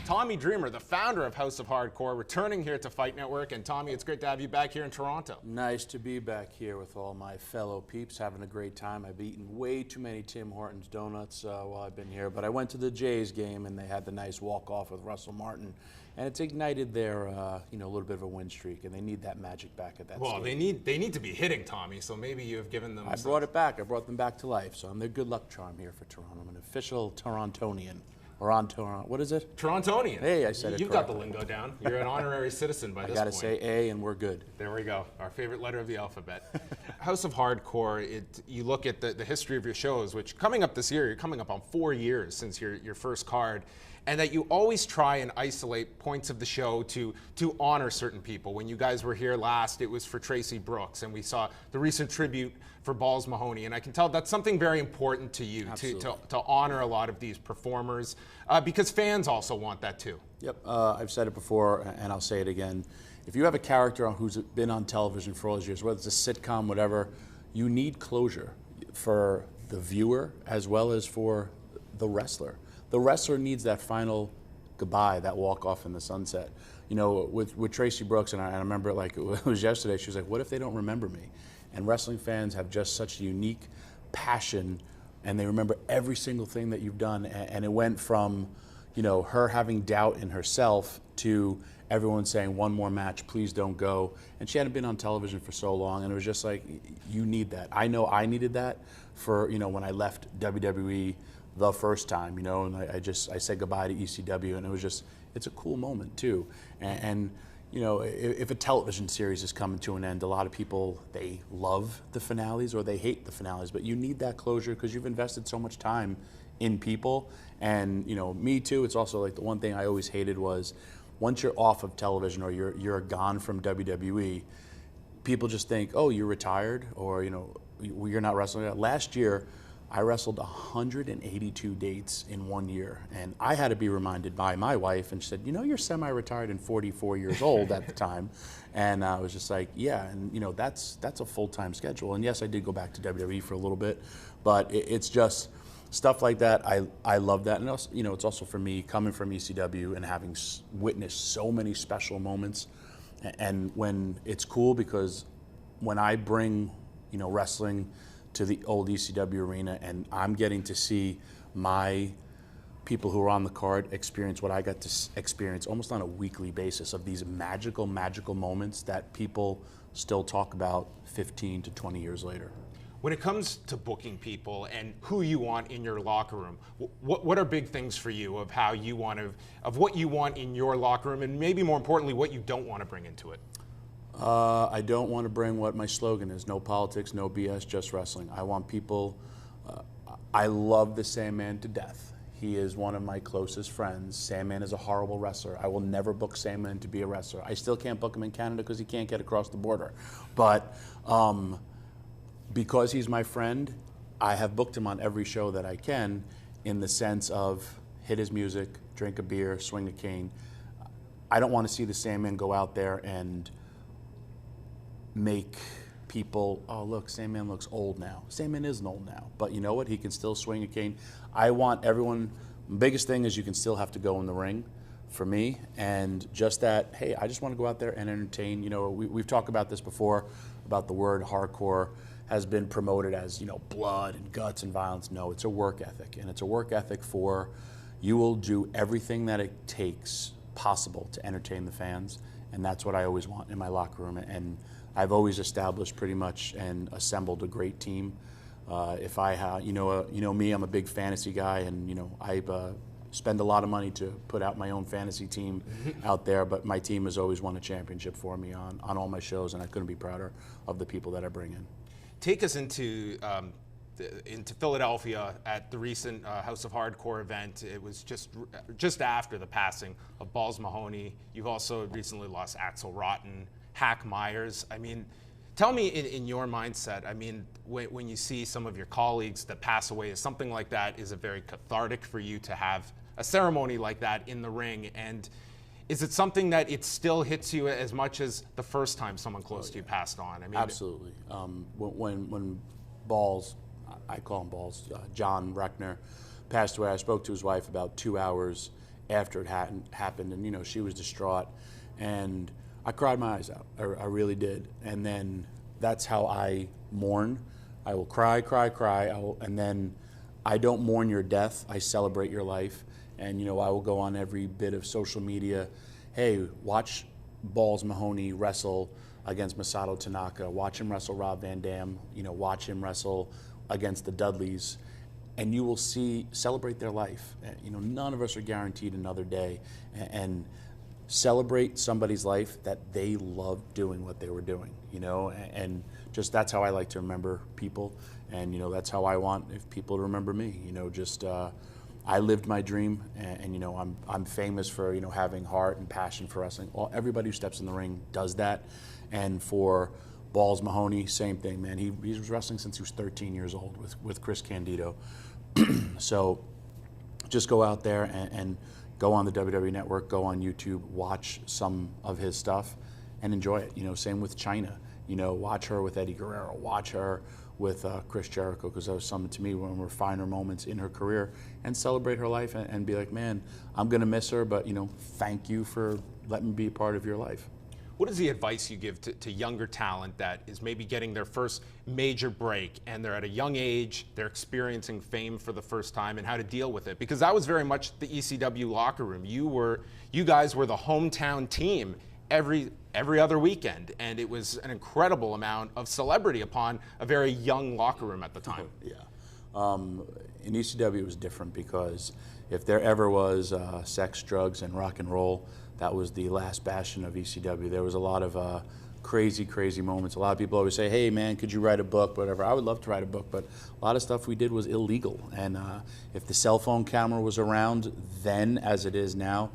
Tommy Dreamer, the founder of House of Hardcore, returning here to Fight Network. And Tommy, it's great to have you back here in Toronto. Nice to be back here with all my fellow peeps, having a great time. I've eaten way too many Tim Hortons donuts while I've been here, but I went to the Jays game and they had the nice walk-off with Russell Martin, and it's ignited their, a little bit of a win streak, and they need that magic back at that. Well, stadium. they need to be hitting, Tommy. So maybe you have given them. I brought it back. I brought them back to life. So I'm their good luck charm here for Toronto. I'm an official Torontonian. Or on Toronto. What is it? Torontonian. Hey, I said it You've got the lingo down. You're an honorary citizen by this point. I got to say A, and we're good. There we go. Our favorite letter of the alphabet. House of Hardcore. You look at the history of your shows, which coming up this year, you're coming up on 4 years since your first card. And that you always try and isolate points of the show to honor certain people. When you guys were here last, it was for Tracy Brooks, and we saw the recent tribute for Balls Mahoney. And I can tell that's something very important to you, to honor a lot of these performers, because fans also want that too. Yep, I've said it before, and I'll say it again. If you have a character who's been on television for all those years, whether it's a sitcom, whatever, you need closure for the viewer as well as for the wrestler. The wrestler needs that final goodbye, that walk off in the sunset. You know, with Tracy Brooks, and I remember it like it was yesterday, she was like, what if they don't remember me? And wrestling fans have just such unique passion, and they remember every single thing that you've done. And it went from, her having doubt in herself to everyone saying, one more match, please don't go. And she hadn't been on television for so long, and it was just like, you need that. I know I needed that for, when I left WWE the first time, and I said goodbye to ECW, and it was just, it's a cool moment too. And if a television series is coming to an end, a lot of people, they love the finales or they hate the finales, but you need that closure because you've invested so much time in people. And me too, it's also like the one thing I always hated was once you're off of television or you're gone from WWE, people just think, oh, you're retired, or you're not wrestling. Last year, I wrestled 182 dates in 1 year, and I had to be reminded by my wife, and she said, you're semi-retired and 44 years old at the time. And I was just like, yeah, and that's a full-time schedule. And yes, I did go back to WWE for a little bit, but it's just stuff like that. I love that. And also, it's also for me, coming from ECW and having witnessed so many special moments. And when it's cool, because when I bring, wrestling to the old ECW arena, and I'm getting to see my people who are on the card experience what I got to experience almost on a weekly basis of these magical moments that people still talk about 15 to 20 years later. When it comes to booking people and who you want in your locker room, what are big things for you of how you want of what you want in your locker room, and maybe more importantly, what you don't want to bring into it? I don't want to bring what my slogan is: no politics, no BS, just wrestling. I want people, I love the Sandman to death. He is one of my closest friends. Sandman is a horrible wrestler. I will never book Sandman to be a wrestler. I still can't book him in Canada because he can't get across the border. But because he's my friend, I have booked him on every show that I can, in the sense of hit his music, drink a beer, swing a cane. I don't want to see the Sandman go out there and make people, oh look, Sandman looks old now. Sandman isn't old now, but you know what? He can still swing a cane. I want everyone, biggest thing is you can still have to go in the ring for me, and just that, hey, I just want to go out there and entertain. We've talked about this before, about the word hardcore has been promoted as, blood and guts and violence. No, it's a work ethic, and it's a work ethic for, you will do everything that it takes possible to entertain the fans, and that's what I always want in my locker room. And I've always established pretty much and assembled a great team. If I have, me, I'm a big fantasy guy, and I spend a lot of money to put out my own fantasy team out there. But my team has always won a championship for me on all my shows, and I couldn't be prouder of the people that I bring in. Take us into Philadelphia at the recent House of Hardcore event. It was just after the passing of Balls Mahoney. You've also recently lost Axel Rotten, Hack Myers. I mean, tell me in your mindset, I mean, when you see some of your colleagues that pass away, is something like that, is it very cathartic for you to have a ceremony like that in the ring? And is it something that it still hits you as much as the first time someone close to you passed on? I mean, absolutely. When Balls, I call him Balls, John Reckner, passed away, I spoke to his wife about 2 hours after it happened, and you know, she was distraught, and I cried my eyes out. I really did. And then that's how I mourn. I will cry, cry, cry, and then I don't mourn your death. I celebrate your life. And you know, I will go on every bit of social media. Hey, watch Balls Mahoney wrestle against Masato Tanaka. Watch him wrestle Rob Van Dam. You know, watch him wrestle against the Dudleys. And you will celebrate their life. You know, none of us are guaranteed another day. And celebrate somebody's life that they loved doing what they were doing, you know, and just that's how I like to remember people. And, you know, that's how I want if people to remember me, you know, just I lived my dream, and you know, I'm famous for, you know, having heart and passion for wrestling. Everybody who steps in the ring does that. And for Balls Mahoney, same thing, man. He was wrestling since he was 13 years old with Chris Candido. So just go out there and go on the WWE Network, go on YouTube, watch some of his stuff, and enjoy it. You know, same with Chyna. You know, watch her with Eddie Guerrero, watch her with Chris Jericho, because that was something to me one of her finer moments in her career, and celebrate her life and be like, man, I'm gonna miss her, but you know, thank you for letting me be a part of your life. What is the advice you give to younger talent that is maybe getting their first major break, and they're at a young age, they're experiencing fame for the first time, and how to deal with it? Because that was very much the ECW locker room. You guys were the hometown team every other weekend, and it was an incredible amount of celebrity upon a very young locker room at the time. Yeah. In ECW it was different, because if there ever was sex, drugs, and rock and roll, that was the last bastion of ECW. There was a lot of crazy, crazy moments. A lot of people always say, hey man, could you write a book, whatever. I would love to write a book, but a lot of stuff we did was illegal. And if the cell phone camera was around then as it is now,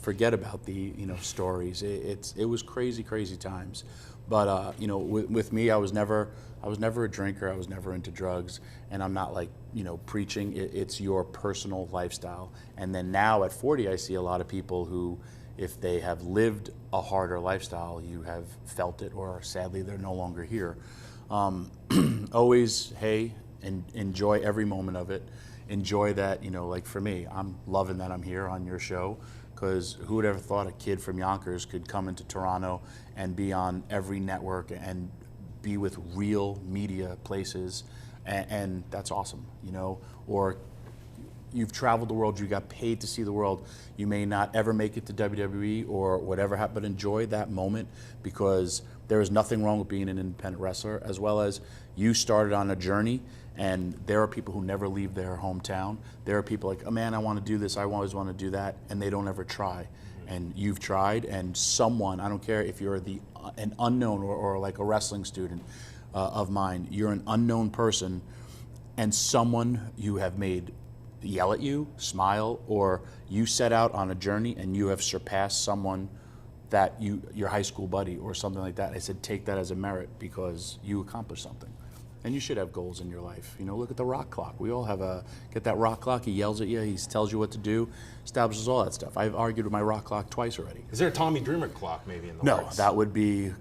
forget about the, you know, stories. It was crazy, crazy times. But you know, with me, I was never a drinker. I was never into drugs, and I'm not like, you know, preaching. It's your personal lifestyle. And then now at 40, I see a lot of people who, if they have lived a harder lifestyle, you have felt it, or sadly they're no longer here. Always, hey, enjoy every moment of it. Enjoy that, you know, like for me, I'm loving that I'm here on your show, because who would ever thought a kid from Yonkers could come into Toronto and be on every network and be with real media places, and that's awesome, you know. Or you've traveled the world, you got paid to see the world. You may not ever make it to WWE or whatever, but enjoy that moment, because there is nothing wrong with being an independent wrestler, as well as you started on a journey, and there are people who never leave their hometown. There are people like, oh man, I want to do this, I always want to do that, and they don't ever try. And you've tried, and someone, I don't care if you're an unknown or like a wrestling student of mine, you're an unknown person, and someone you have made yell at you, smile, or you set out on a journey and you have surpassed someone that your high school buddy or something like that. I said, take that as a merit, because you accomplished something. And you should have goals in your life. You know, look at the rock clock. We all have get that rock clock. He yells at you. He tells you what to do, establishes all that stuff. I've argued with my rock clock twice already. Is there a Tommy Dreamer clock maybe in the No, works? that would be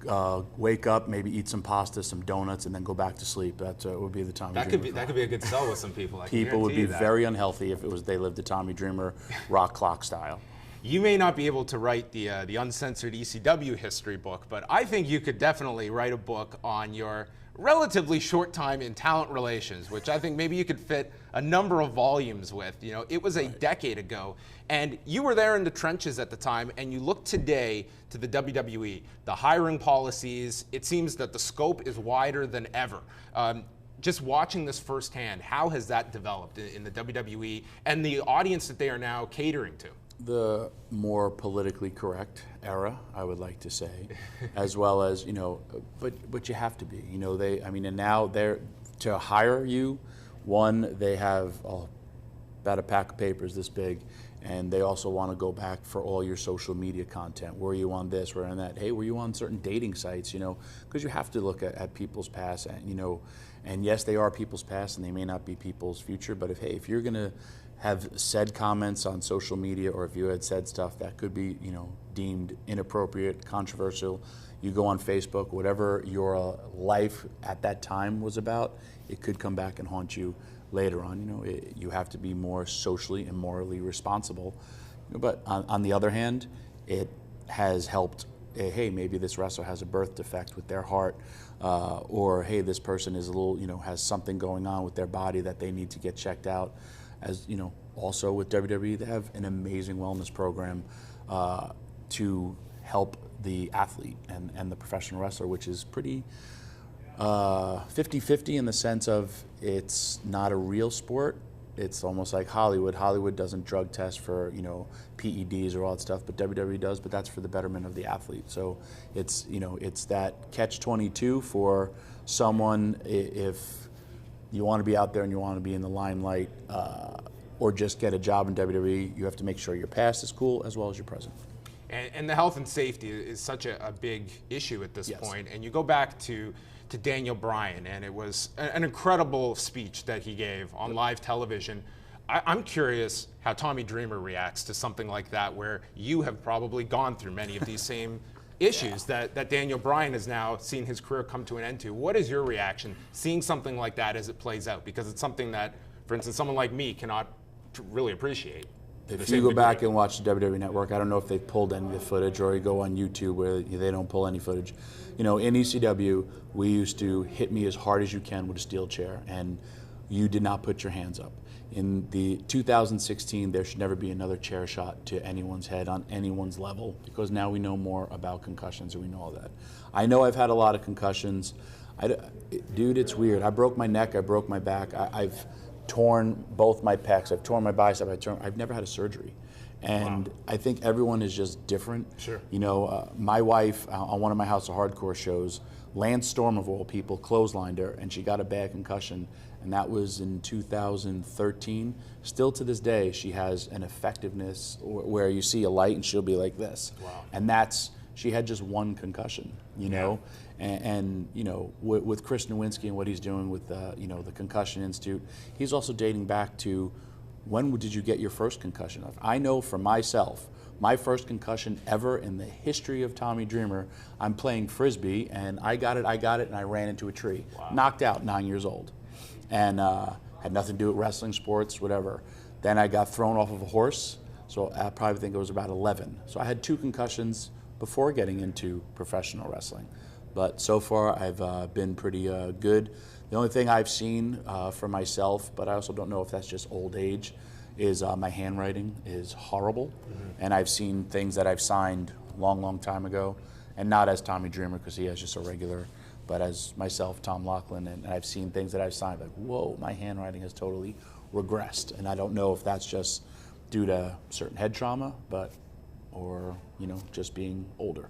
wake up, maybe eat some pasta, some donuts, and then go back to sleep. That would be the Tommy Dreamer clock. That could be a good sell with some people. People would be very unhealthy if they lived the Tommy Dreamer rock clock style. You may not be able to write the uncensored ECW history book, but I think you could definitely write a book on your relatively short time in talent relations, which I think maybe you could fit a number of volumes with. You know, it was a decade ago, and you were there in the trenches at the time, and you look today to the WWE, the hiring policies, it seems that the scope is wider than ever. Just watching this firsthand, how has that developed in the WWE and the audience that they are now catering to? The more politically correct era, I would like to say, as well as, you know, but you have to be, you know, and now they're, to hire you, one, they have about a pack of papers this big, and they also want to go back for all your social media content. Were you on this, were you on that? Hey, were you on certain dating sites, you know, because you have to look at people's past, and, you know, and yes, they are people's past and they may not be people's future, but if you're going to have said comments on social media, or if you had said stuff that could be, you know, deemed inappropriate, controversial, you go on Facebook, whatever your life at that time was about, it could come back and haunt you later on. You know, you have to be more socially and morally responsible, But on the other hand, it has helped, hey, maybe this wrestler has a birth defect with their heart, or hey, this person is a little, has something going on with their body that they need to get checked out. As also with WWE, they have an amazing wellness program to help the athlete and the professional wrestler, which is pretty 50-50 in the sense of it's not a real sport. It's almost like Hollywood. Hollywood doesn't drug test for PEDs or all that stuff, but WWE does. But that's for the betterment of the athlete. So it's it's that catch-22 for someone if you want to be out there and you want to be in the limelight, or just get a job in WWE. You have to make sure your past is cool as well as your present. And the health and safety is such a big issue at this point. And you go back to Daniel Bryan, and it was an incredible speech that he gave on live television. I'm curious how Tommy Dreamer reacts to something like that, where you have probably gone through many of these same issues that Daniel Bryan has now seen his career come to an end to. What is your reaction seeing something like that as it plays out? Because it's something that, for instance, someone like me cannot really appreciate. If you go back and watch the WWE Network, I don't know if they've pulled any of the footage, or you go on YouTube where they don't pull any footage. In ECW, we used to hit me as hard as you can with a steel chair, and you did not put your hands up. In the 2016, there should never be another chair shot to anyone's head on anyone's level, because now we know more about concussions and we know all that. I know I've had a lot of concussions. Dude, it's weird. I broke my neck, I broke my back, I've torn both my pecs, I've torn my bicep, I've never had a surgery. And wow. I think everyone is just different. Sure. My wife, on one of my House of Hardcore shows, Lance Storm of all people clotheslined her, and she got a bad concussion, and that was in 2013. Still to this day, she has an effectiveness where you see a light and she'll be like this. Wow. And she had just one concussion, know. And with Chris Nowinski and what he's doing with the Concussion Institute, he's also dating back to when did you get your first concussion? I know for myself, my first concussion ever in the history of Tommy Dreamer, I'm playing Frisbee and I got it, and I ran into a tree. Wow. Knocked out, 9 years old. And had nothing to do with wrestling, sports, whatever. Then I got thrown off of a horse, so I probably think it was about 11. So I had 2 concussions before getting into professional wrestling. But so far, I've been pretty good. The only thing I've seen for myself, but I also don't know if that's just old age, is my handwriting is horrible. Mm-hmm. And I've seen things that I've signed a long, long time ago, and not as Tommy Dreamer, because he has just a regular, but as myself, Tom Laughlin, and I've seen things that I've signed like, whoa, my handwriting has totally regressed. And I don't know if that's just due to certain head trauma, or just being older.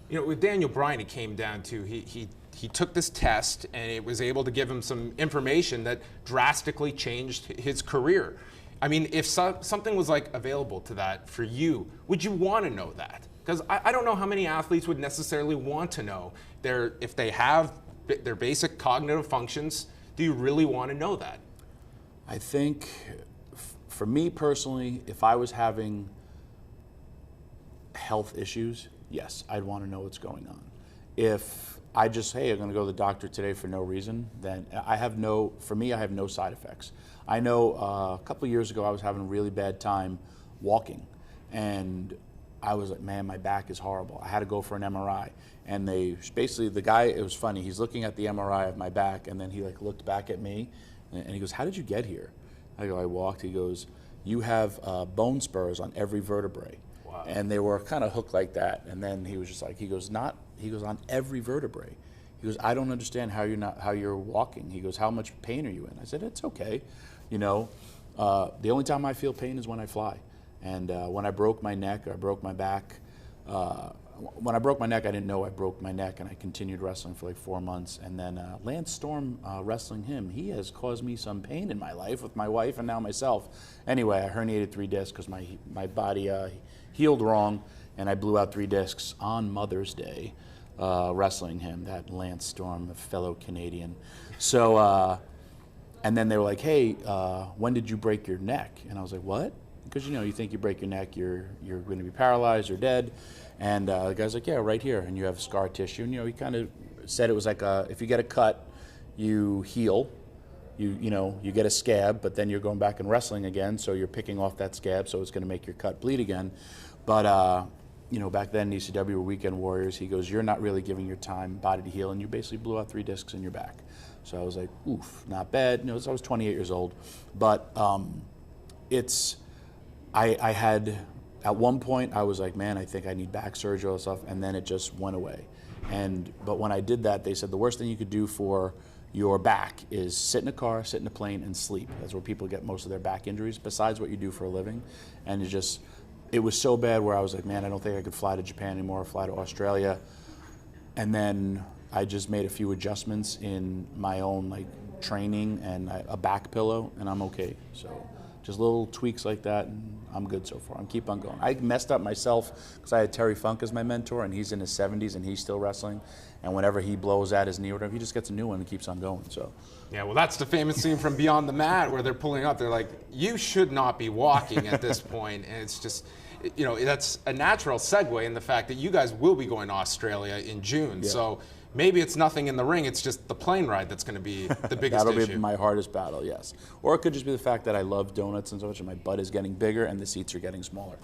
With Daniel Bryan, it came down to he took this test, and it was able to give him some information that drastically changed his career. I mean, if something was available to that for you, would you want to know that? Because I don't know how many athletes would necessarily want to know if they have their basic cognitive functions. Do you really want to know that? I think, for me personally, if I was having health issues, yes, I'd want to know what's going on. If I'm going to go to the doctor today for no reason, then for me, I have no side effects. I know a couple of years ago, I was having a really bad time walking, and I was like, man, my back is horrible. I had to go for an MRI, and the guy, it was funny, he's looking at the MRI of my back, and then he looked back at me, and he goes, how did you get here? I go, I walked. He goes, you have bone spurs on every vertebrae. Wow. And they were kind of hooked like that. And then he was just like, he goes, on every vertebrae. He goes, I don't understand how you're walking. He goes, how much pain are you in? I said, it's okay. The only time I feel pain is when I fly. And when I broke my neck, or I broke my back, when I broke my neck, I didn't know I broke my neck, and I continued wrestling for 4 months. And then Lance Storm, wrestling him, he has caused me some pain in my life with my wife and now myself. Anyway, I herniated 3 discs because my body healed wrong, and I blew out 3 discs on Mother's Day wrestling him, that Lance Storm, a fellow Canadian. So, and then they were like, hey, when did you break your neck? And I was like, what? Because you think you break your neck, you're going to be paralyzed or dead. And the guy's like, yeah, right here, and you have scar tissue. And he kind of said it was like if you get a cut, you heal, you get a scab, but then you're going back and wrestling again, so you're picking off that scab, so it's going to make your cut bleed again. But back then ECW were weekend warriors. He goes, you're not really giving your time body to heal, and you basically blew out 3 discs in your back. So I was like, oof, not bad. I was 28 years old, but I had, at one point I was like, man, I think I need back surgery and stuff, and then it just went away. But when I did that, they said the worst thing you could do for your back is sit in a car, sit in a plane, and sleep. That's where people get most of their back injuries, besides what you do for a living. And it was so bad where I was like, man, I don't think I could fly to Japan anymore, fly to Australia. And then I just made a few adjustments in my own training and a back pillow, and I'm okay. So just little tweaks like that, and I'm good so far. I'm keep on going. I messed up myself because I had Terry Funk as my mentor, and he's in his 70s and he's still wrestling. And whenever he blows out his knee or whatever, he just gets a new one and keeps on going. So. Yeah, well, that's the famous scene from Beyond the Mat where they're pulling up. They're like, you should not be walking at this point. And it's just, that's a natural segue in the fact that you guys will be going to Australia in June. Yeah. So maybe it's nothing in the ring. It's just the plane ride that's going to be the biggest That'll issue. Be my hardest battle, yes. Or it could just be the fact that I love donuts and so much, and my butt is getting bigger and the seats are getting smaller.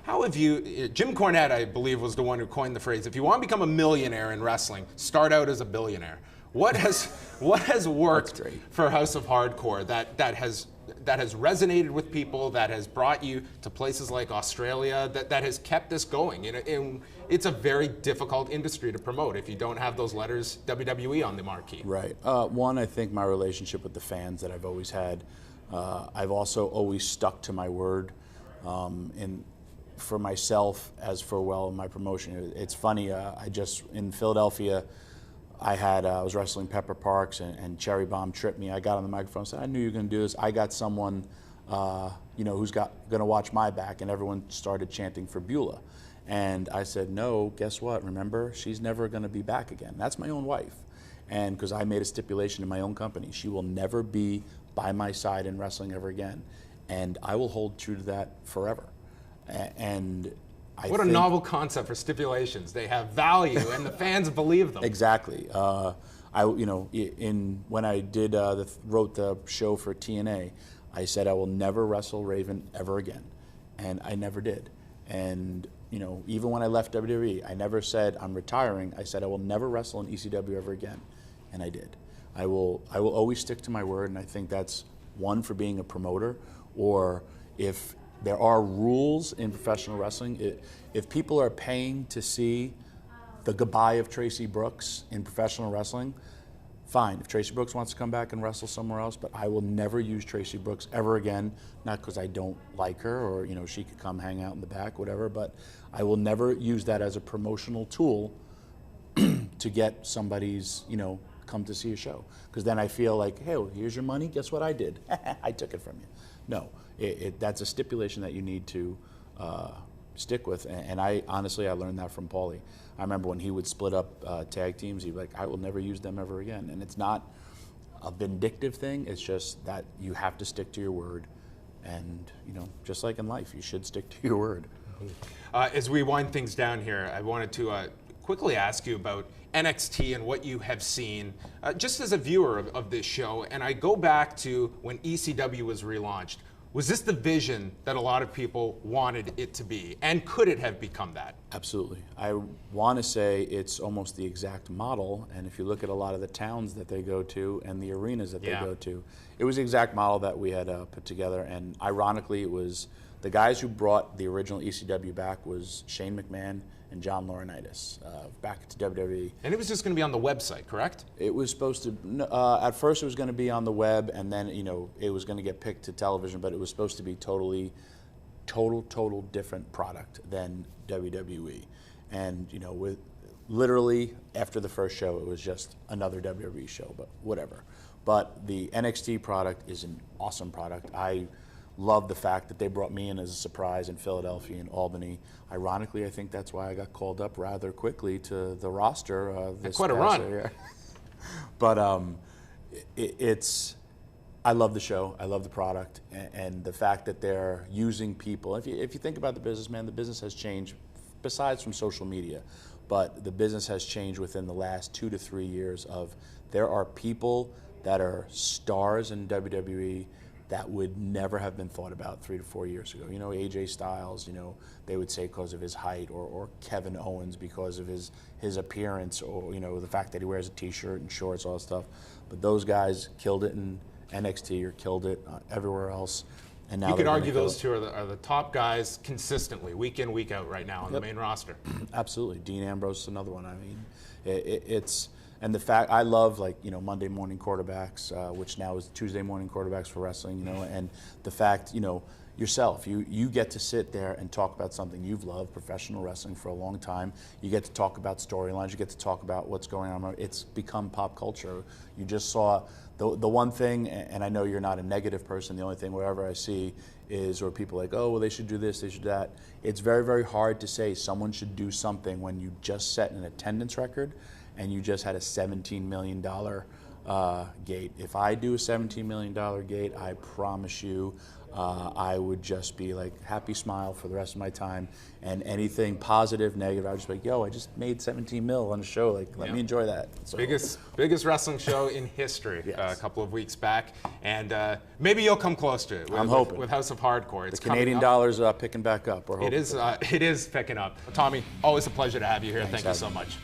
How have you, Jim Cornette, I believe, was the one who coined the phrase, if you want to become a millionaire in wrestling, start out as a billionaire. What has worked for House of Hardcore that has resonated with people, that has brought you to places like Australia, that has kept this going? It's a very difficult industry to promote if you don't have those letters WWE on the marquee. Right. One, I think my relationship with the fans that I've always had. I've also always stuck to my word. For myself as for my promotion. It's funny, in Philadelphia, I was wrestling Pepper Parks and Cherry Bomb tripped me. I got on the microphone and said, I knew you were going to do this. I got someone, who's going to watch my back, and everyone started chanting for Beulah. And I said, no, guess what? Remember, she's never going to be back again. That's my own wife. And because I made a stipulation in my own company, she will never be by my side in wrestling ever again. And I will hold true to that forever. And what a novel concept for stipulations. They have value, and the fans believe them. Exactly. When I wrote the show for TNA, I said I will never wrestle Raven ever again, and I never did. And even when I left WWE, I never said I'm retiring. I said I will never wrestle in ECW ever again, and I did. I will always stick to my word, and I think that's one for being a promoter, or if there are rules in professional wrestling. If people are paying to see the goodbye of Tracy Brooks in professional wrestling, fine. If Tracy Brooks wants to come back and wrestle somewhere else, but I will never use Tracy Brooks ever again, not because I don't like her or she could come hang out in the back, whatever, but I will never use that as a promotional tool to get somebody's, come to see a show. Because then I feel like, hey, well, here's your money, guess what I did? I took it from you. No, that's a stipulation that you need to stick with. And I honestly learned that from Paulie. I remember when he would split up tag teams, he'd be like, I will never use them ever again. And it's not a vindictive thing, it's just that you have to stick to your word. And, just like in life, you should stick to your word. As we wind things down here, I wanted to quickly ask you about NXT and what you have seen just as a viewer of this show. And I go back to when ECW was relaunched. Was this the vision that a lot of people wanted it to be? And could it have become that? Absolutely. I want to say it's almost the exact model. And if you look at a lot of the towns that they go to and the arenas that they go to, it was the exact model that we had put together. And ironically, it was the guys who brought the original ECW back was Shane McMahon and John Laurinaitis back to WWE. And it was just going to be on the website, correct? It was supposed to, at first it was going to be on the web, and then, it was going to get picked to television, but it was supposed to be total different product than WWE. And, with literally after the first show, it was just another WWE show, but whatever. But the NXT product is an awesome product. I love the fact that they brought me in as a surprise in Philadelphia and Albany. Ironically, I think that's why I got called up rather quickly to the roster. Quite a run. Year. But I love the show. I love the product, and the fact that they're using people. If you think about the business, man, the business has changed, besides from social media, but the business has changed within the last 2 to 3 years. There are people that are stars in WWE that would never have been thought about 3 to 4 years ago. You know, AJ Styles, you know, they would say because of his height, or Kevin Owens because of his appearance, or, you know, the fact that he wears a t-shirt and shorts, all that stuff. But those guys killed it in NXT, or killed it everywhere else. And now you could they're argue gonna those two are the top guys consistently, week in, week out right now on the main roster. Absolutely. Dean Ambrose is another one. I mean, it's, and the fact, I love, like, you know, Monday morning quarterbacks, which now is Tuesday morning quarterbacks for wrestling, you know, and the fact, you know, yourself, you get to sit there and talk about something you've loved, professional wrestling, for a long time. You get to talk about storylines, you get to talk about what's going on. It's become pop culture. You just saw the one thing, and I know you're not a negative person, the only thing wherever I see is, or people like, oh, well, they should do this, they should do that. It's very, very hard to say someone should do something when you just set an attendance record and you just had a $17 million gate. If I do a $17 million gate, I promise you, I would just be like happy smile for the rest of my time, and anything positive, negative, I would just be like, yo, I just made 17 mil on a show, like, let me enjoy that. So. Biggest wrestling show in history. Yes. A couple of weeks back, and maybe you'll come close to it. I'm hoping. With House of Hardcore. It's the Canadian dollar's picking back up. It is picking up. Tommy, always a pleasure to have you here. Thank you so much.